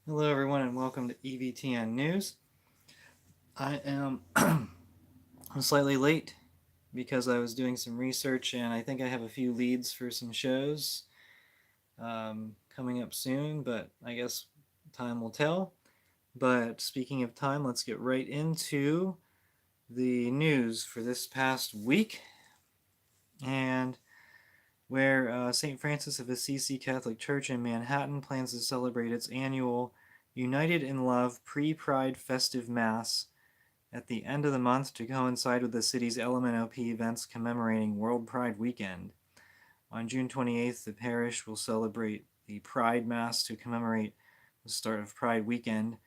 Hello, everyone, and welcome to EVTN News. I am slightly late because I was doing some research, and I think I have a few leads for some shows coming up soon, but I guess time will tell. But speaking of time, let's get right into the news for this past week, and where St. Francis of Assisi Catholic Church in Manhattan plans to celebrate its annual United in Love Pre-Pride Festive Mass at the end of the month to coincide with the city's LMNOP events commemorating World Pride Weekend. On June 28th, the parish will celebrate the Pride Mass to commemorate the start of Pride Weekend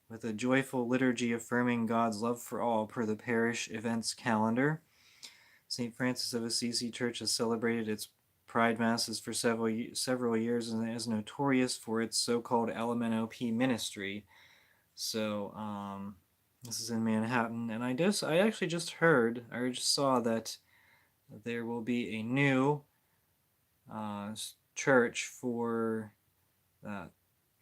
with a joyful liturgy affirming God's love for all per the parish events calendar. St. Francis of Assisi Church has celebrated its Pride Masses for several years and is notorious for its so-called LMNOP ministry. So, this is in Manhattan, and I actually just heard, or just saw that there will be a new church for uh,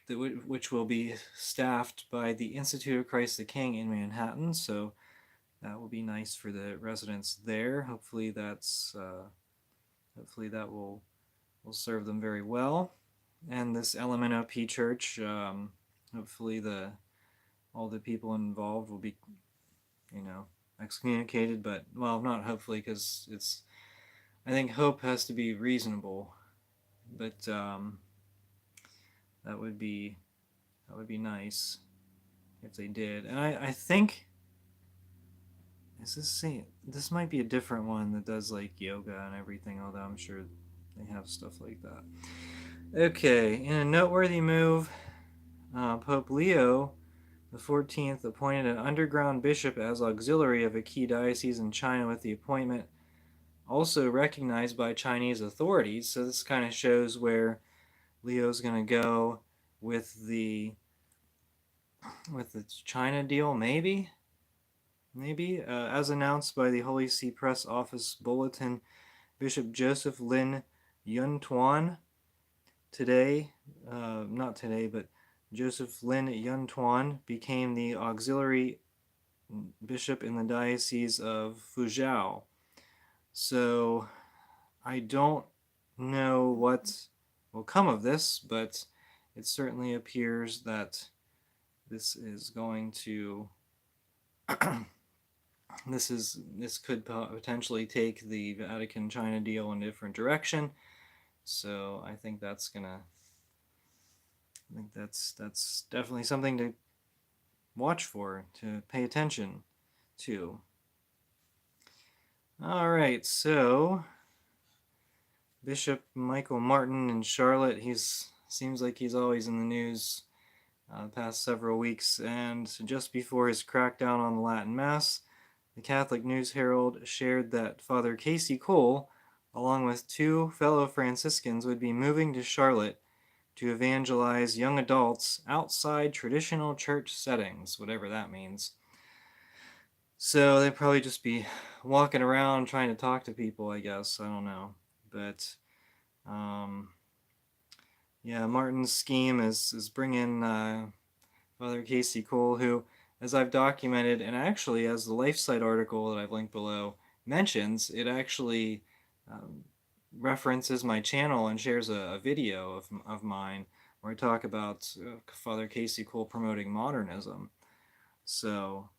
which will be staffed by the Institute of Christ the King in Manhattan. So that will be nice for the residents there. Hopefully that will serve them very well. And this LMNOP church, hopefully all the people involved will be, you know, excommunicated, but, well, not hopefully, because I think hope has to be reasonable, but that would be nice if they did. And I think, this might be a different one that does like yoga and everything, although I'm sure they have stuff like that. Okay, in a noteworthy move, Pope Leo the 14th appointed an underground bishop as auxiliary of a key diocese in China, with the appointment also recognized by Chinese authorities. So this kind of shows where Leo's going to go with the China deal, maybe. As announced by the Holy See Press Office Bulletin, Bishop Joseph Lin Yuntuan today, not today, but Joseph Lin Yuntuan became the auxiliary bishop in the Diocese of Fuzhou. So I don't know what will come of this, but it certainly appears that this is going to this could potentially take the Vatican China deal in a different direction. So I think that's definitely something to watch for, to pay attention to. All right, so Bishop Michael Martin in Charlotte, he's seems like he's always in the news the past several weeks, and just before his crackdown on the Latin Mass, the Catholic News Herald shared that Father Casey Cole, along with two fellow Franciscans, would be moving to Charlotte to evangelize young adults outside traditional church settings, whatever that means. So they'd probably just be walking around trying to talk to people, I guess. I don't know. But yeah, Martin's scheme is bring in Father Casey Cole, who, as I've documented, and actually as the LifeSite article that I've linked below mentions, it actually um, references my channel and shares a video of mine where I talk about Father Casey Cole promoting modernism. So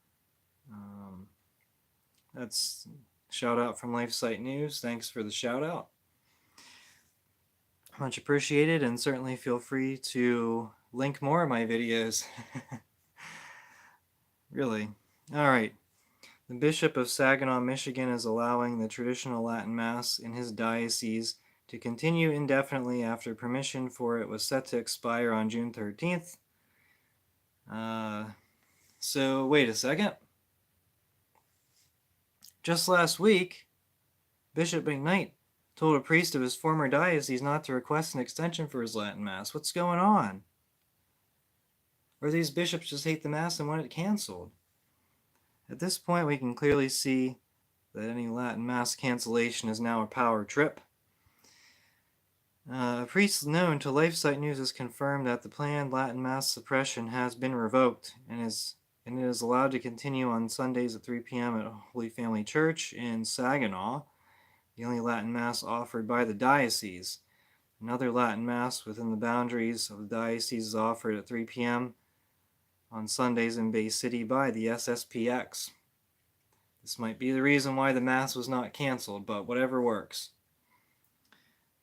that's shout out from LifeSite News. Thanks for the shout out. Much appreciated, and certainly feel free to link more of my videos. Really. All right. The Bishop of Saginaw, Michigan is allowing the traditional Latin Mass in his diocese to continue indefinitely after permission for it was set to expire on June 13th. So, wait a second. Just last week, Bishop McKnight told a priest of his former diocese not to request an extension for his Latin Mass. What's going on? Or these bishops just hate the Mass and want it canceled? At this point, we can clearly see that any Latin Mass cancellation is now a power trip. A priest known to LifeSite News has confirmed that the planned Latin Mass suppression has been revoked and it is allowed to continue on Sundays at 3 p.m. at Holy Family Church in Saginaw, the only Latin Mass offered by the diocese. Another Latin Mass within the boundaries of the diocese is offered at 3 p.m. on Sundays in Bay City by the SSPX. This might be the reason why the Mass was not canceled, but whatever works.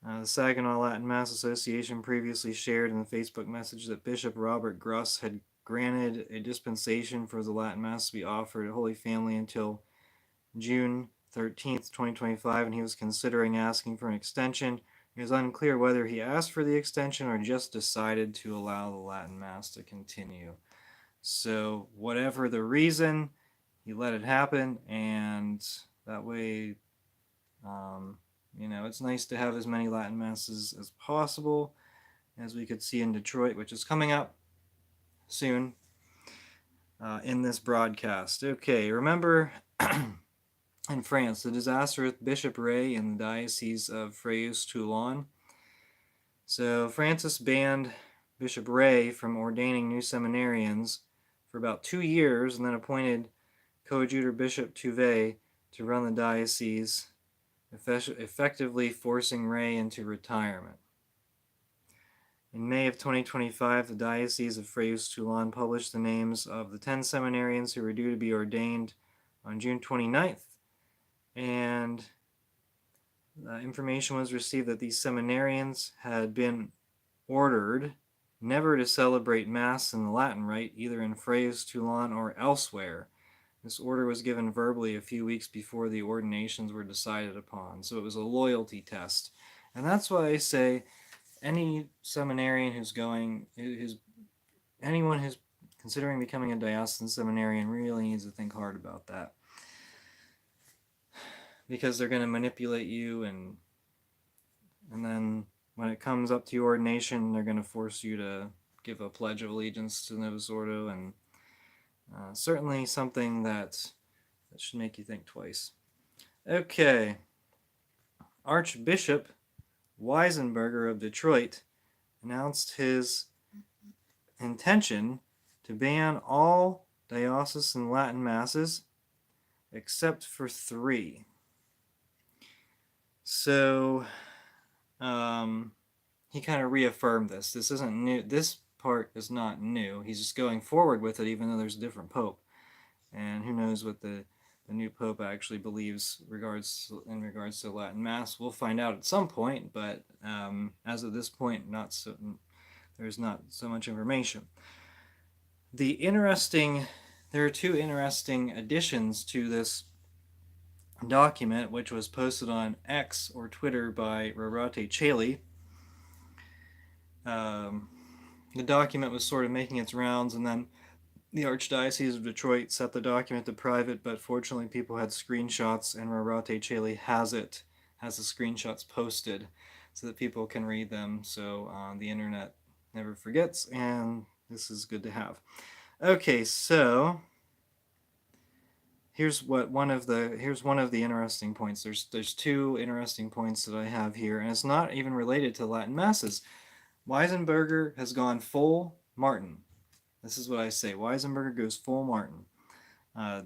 The Saginaw Latin Mass Association previously shared in the Facebook message that Bishop Robert Gruss had granted a dispensation for the Latin Mass to be offered at Holy Family until June 13th, 2025, and he was considering asking for an extension. It is unclear whether he asked for the extension or just decided to allow the Latin Mass to continue. So, whatever the reason, he let it happen, and that way, it's nice to have as many Latin Masses as possible, as we could see in Detroit, which is coming up soon in this broadcast. Okay, remember in France, the disaster with Bishop Ray in the Diocese of Fréjus-Toulon. So Francis banned Bishop Ray from ordaining new seminarians for about 2 years and then appointed coadjutor Bishop Touvet to run the diocese, effectively forcing Ray into retirement. In May of 2025, the Diocese of Fréjus-Toulon published the names of the 10 seminarians who were due to be ordained on June 29th, and information was received that these seminarians had been ordered never to celebrate Mass in the Latin Rite, either in Fréjus-Toulon or elsewhere. This order was given verbally a few weeks before the ordinations were decided upon, so it was a loyalty test. And that's why I say any seminarian anyone who's considering becoming a diocesan seminarian really needs to think hard about that. Because they're going to manipulate you, and then when it comes up to your ordination, they're going to force you to give a pledge of allegiance to Novus Ordo, and certainly something that should make you think twice. Okay. Archbishop Wisenburger of Detroit announced his intention to ban all diocesan Latin Masses except for 3. So he kind of reaffirmed this. This isn't new. This part is not new. He's just going forward with it, even though there's a different pope. And who knows what the new pope actually believes in regards to Latin Mass. We'll find out at some point, but as of this point, there's not so much information. There are 2 interesting additions to this document, which was posted on X or Twitter by Reverent Chaley. The document was sort of making its rounds, and then the Archdiocese of Detroit set the document to private, but fortunately people had screenshots, and Reverent Chaley has the screenshots posted so that people can read them, so the internet never forgets, and this is good to have. Okay, so here's one of the interesting points. There's 2 interesting points that I have here, and it's not even related to Latin Masses. Wisenburger has gone full Martin. This is what I say. Wisenburger goes full Martin.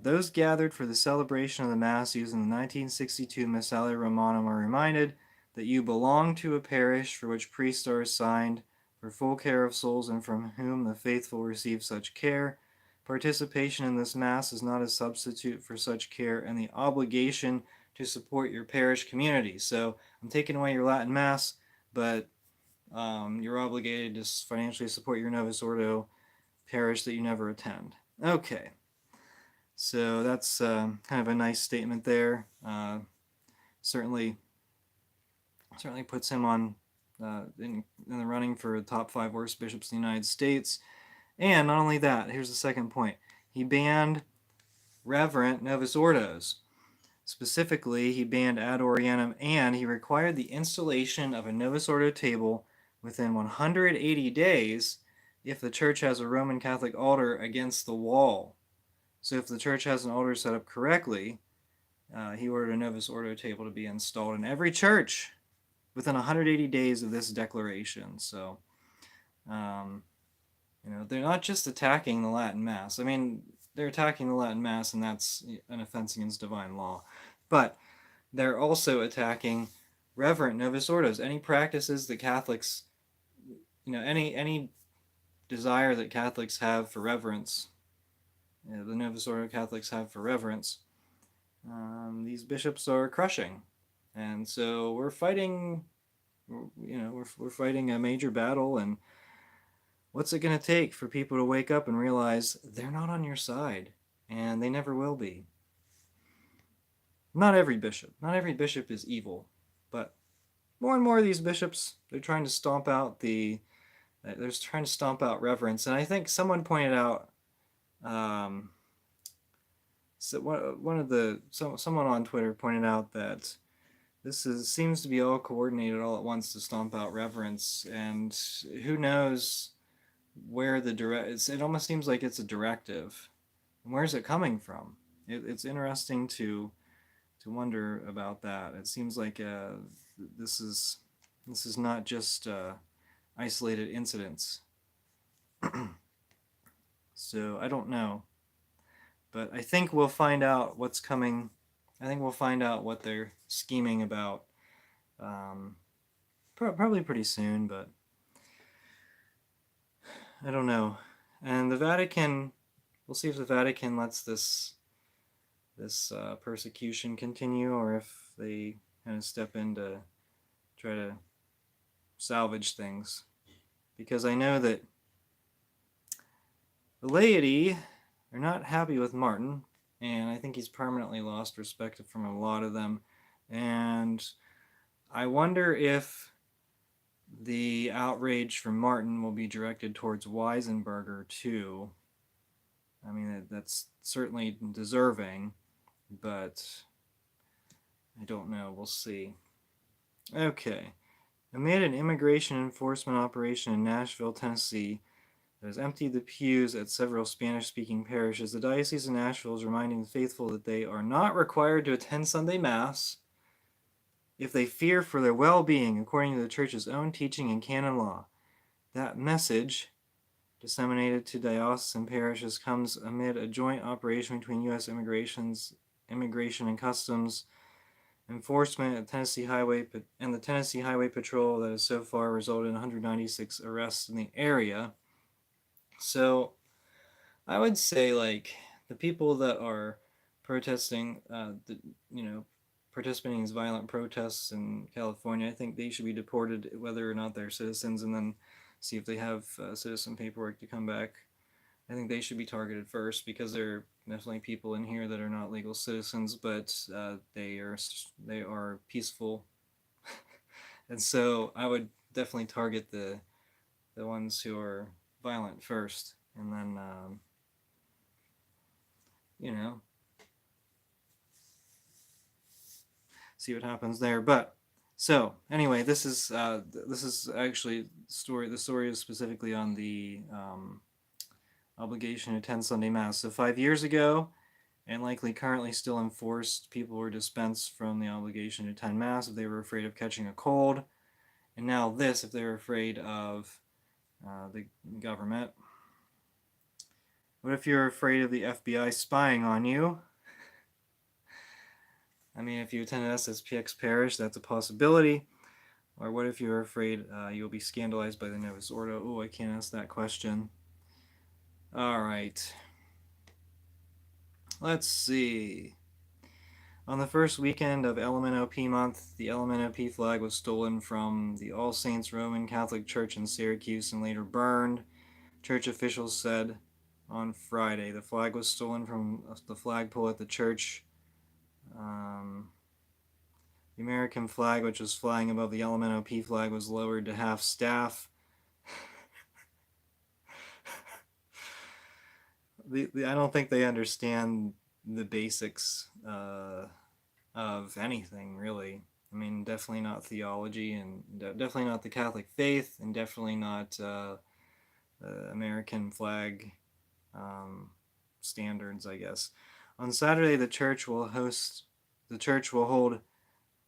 Those gathered for the celebration of the Mass using the 1962 Missale Romanum are reminded that you belong to a parish for which priests are assigned for full care of souls and from whom the faithful receive such care. Participation in this Mass is not a substitute for such care and the obligation to support your parish community. So I'm taking away your Latin Mass, but you're obligated to financially support your Novus Ordo parish that you never attend. Okay, so that's kind of a nice statement there. Certainly puts him on in the running for the top 5 worst bishops in the United States. And not only that, here's the second point. He banned Reverent Novus Ordos. Specifically, he banned Ad Orientem, and he required the installation of a Novus Ordo table within 180 days if the church has a Roman Catholic altar against the wall. So if the church has an altar set up correctly, he ordered a Novus Ordo table to be installed in every church. within 180 days of this declaration. So, they're not just attacking the Latin Mass. I mean, they're attacking the Latin Mass, and that's an offense against divine law. But they're also attacking Reverent, Novus Ordos, any practices that Catholics, any desire that Catholics have for reverence, the Novus Ordo Catholics have for reverence, these bishops are crushing. And so we're fighting, we're fighting a major battle, and what's it going to take for people to wake up and realize they're not on your side, and they never will be? Not every bishop is evil, but more and more of these bishops, they're trying to stomp out reverence. And I think someone pointed out, someone on Twitter pointed out that seems to be all coordinated all at once to stomp out reverence, and who knows where it almost seems like it's a directive. And where's it coming from? It's interesting to wonder about that. It seems like this is not just isolated incidents. So I don't know, but I think we'll find out what's coming. I think we'll find out what they're scheming about probably pretty soon, but I don't know. And the Vatican, we'll see if the Vatican lets this persecution continue, or if they kind of step in to try to salvage things. Because I know that the laity are not happy with Martin, and I think he's permanently lost respect from a lot of them. And I wonder if the outrage from Martin will be directed towards Wisenburger too. I mean, that's certainly deserving, but I don't know. We'll see. Okay. Amid an immigration enforcement operation in Nashville, Tennessee, that has emptied the pews at several Spanish-speaking parishes, the Diocese of Nashville is reminding the faithful that they are not required to attend Sunday Mass if they fear for their well-being, according to the Church's own teaching and canon law. That message, disseminated to diocesan parishes, comes amid a joint operation between U.S. Immigration and Customs Enforcement and the Tennessee Highway Patrol that has so far resulted in 196 arrests in the area. So I would say, like, the people that are protesting, participating in these violent protests in California, I think they should be deported whether or not they're citizens, and then see if they have citizen paperwork to come back. I think they should be targeted first, because there are definitely people in here that are not legal citizens, but they are peaceful. And so I would definitely target the ones who are violent first, and then see what happens there. But so anyway, this is actually the story is specifically on the obligation to attend Sunday Mass. So 5 years ago, and likely currently still enforced, people were dispensed from the obligation to attend Mass if they were afraid of catching a cold. And now this, if they're afraid of the government. What if you're afraid of the FBI spying on you? I mean, if you attend an SSPX parish, that's a possibility. Or what if you're afraid you'll be scandalized by the Novus Ordo? Oh, I can't ask that question. All right. Let's see. On the first weekend of LMNOP month, the LMNOP flag was stolen from the All Saints Roman Catholic Church in Syracuse and later burned. Church officials said on Friday the flag was stolen from the flagpole at the church. The American flag, which was flying above the LMNOP flag, was lowered to half staff. I don't think they understand the basics of anything, really. I mean, definitely not theology, and definitely not the Catholic faith, and definitely not the American flag standards, I guess. On Saturday, the church will hold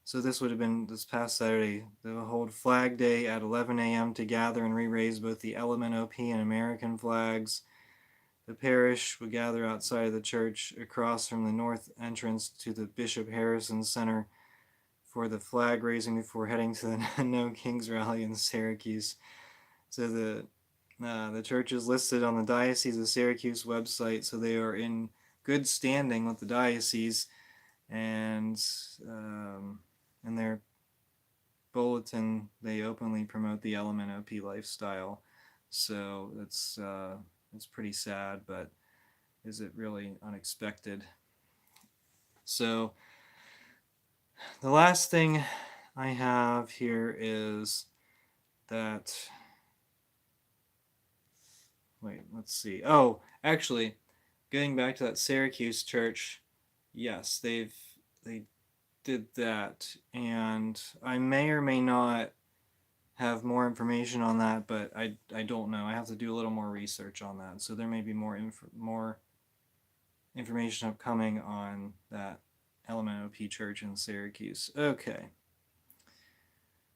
So this would have been this past Saturday. They will hold Flag Day at 11 a.m. to gather and re-raise both the LMNOP and American flags. The parish would gather outside of the church across from the north entrance to the Bishop Harrison Center for the flag raising before heading to the No Kings Rally in Syracuse. So the church is listed on the Diocese of Syracuse website, so they are in good standing with the diocese, and in their bulletin they openly promote the LMNOP lifestyle. So it's pretty sad, but is it really unexpected? So the last thing I have here is that, wait, let's see. Oh, actually, getting back to that Syracuse church, yes, they did that, and I may or may not have more information on that, but I don't know. I have to do a little more research on that, so there may be more information upcoming on that LMNOP church in Syracuse. Okay.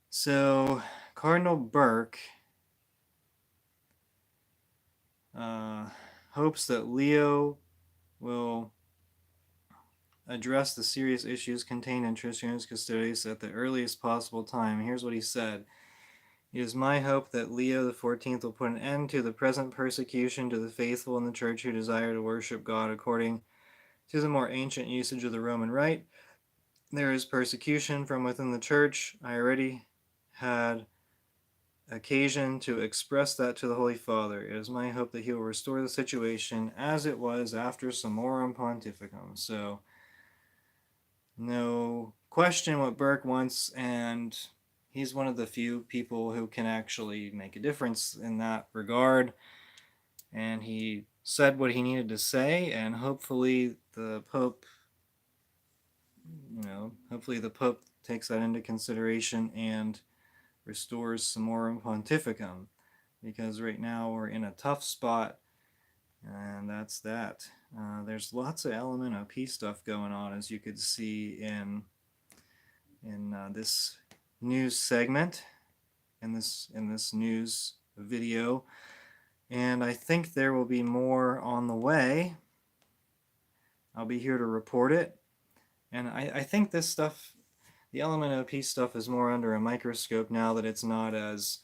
So Cardinal Burke hopes that Leo will address the serious issues contained in Tristionis Custodes at the earliest possible time. Here's what he said. It is my hope that Leo XIV will put an end to the present persecution to the faithful in the Church who desire to worship God according to the more ancient usage of the Roman Rite. There is persecution from within the Church. I already had occasion to express that to the Holy Father. It is my hope that he will restore the situation as it was after Summorum Pontificum. So, no question what Burke wants, and he's one of the few people who can actually make a difference in that regard. And he said what he needed to say, and hopefully the Pope, takes that into consideration and restores Summorum Pontificum, because right now we're in a tough spot, and that's that. There's lots of LMNOP stuff going on, as you could see in this news segment, in this news video, and I think there will be more on the way. I'll be here to report it, and I think this stuff, the LMNOP stuff, is more under a microscope now that it's not as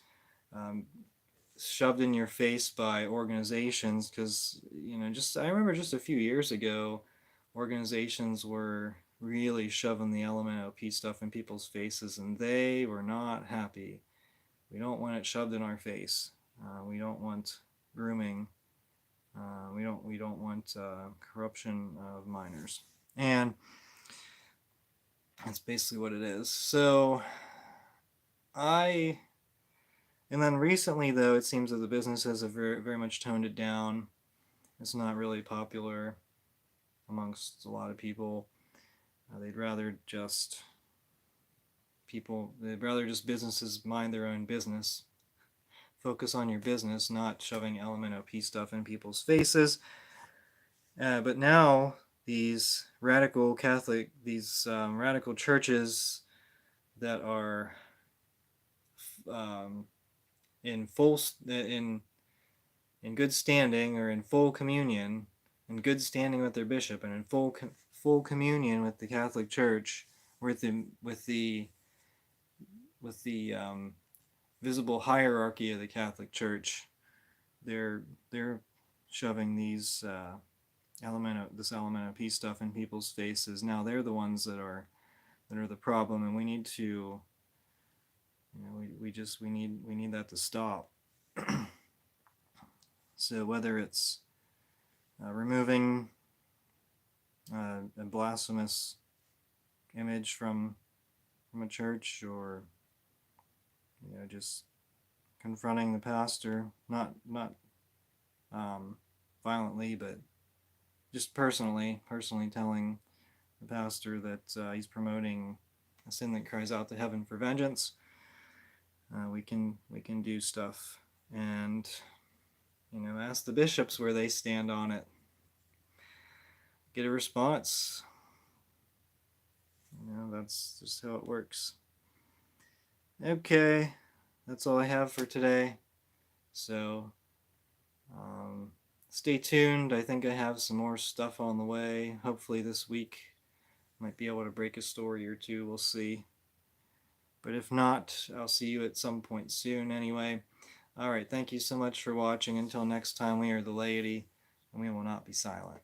shoved in your face by organizations, because I remember just a few years ago organizations were really shoving the LMNOP stuff in people's faces, and they were not happy. We don't want it shoved in our face. We don't want grooming. We don't want corruption of minors, and that's basically what it is. So and then recently, though, it seems that the businesses have very, very much toned it down. It's not really popular amongst a lot of people. They'd rather just businesses mind their own business. Focus on your business, not shoving LMNOP stuff in people's faces. But now these radical Catholic, radical churches that are in good standing, or in full communion, in good standing with their bishop, and in full communion with the Catholic Church, with the visible hierarchy of the Catholic Church, they're shoving these this LMNOP stuff in people's faces. Now they're the ones that are the problem, and we need to, we need that to stop. So whether it's removing a blasphemous image from a church, or just confronting the pastor, not violently, but just personally telling the pastor that he's promoting a sin that cries out to heaven for vengeance, we can do stuff, and ask the bishops where they stand on it. Get a response. That's just how it works. Okay, that's all I have for today. So, stay tuned. I think I have some more stuff on the way. Hopefully this week, might be able to break a story or two. We'll see. But if not, I'll see you at some point soon anyway. All right, thank you so much for watching. Until next time, we are the laity, and we will not be silent.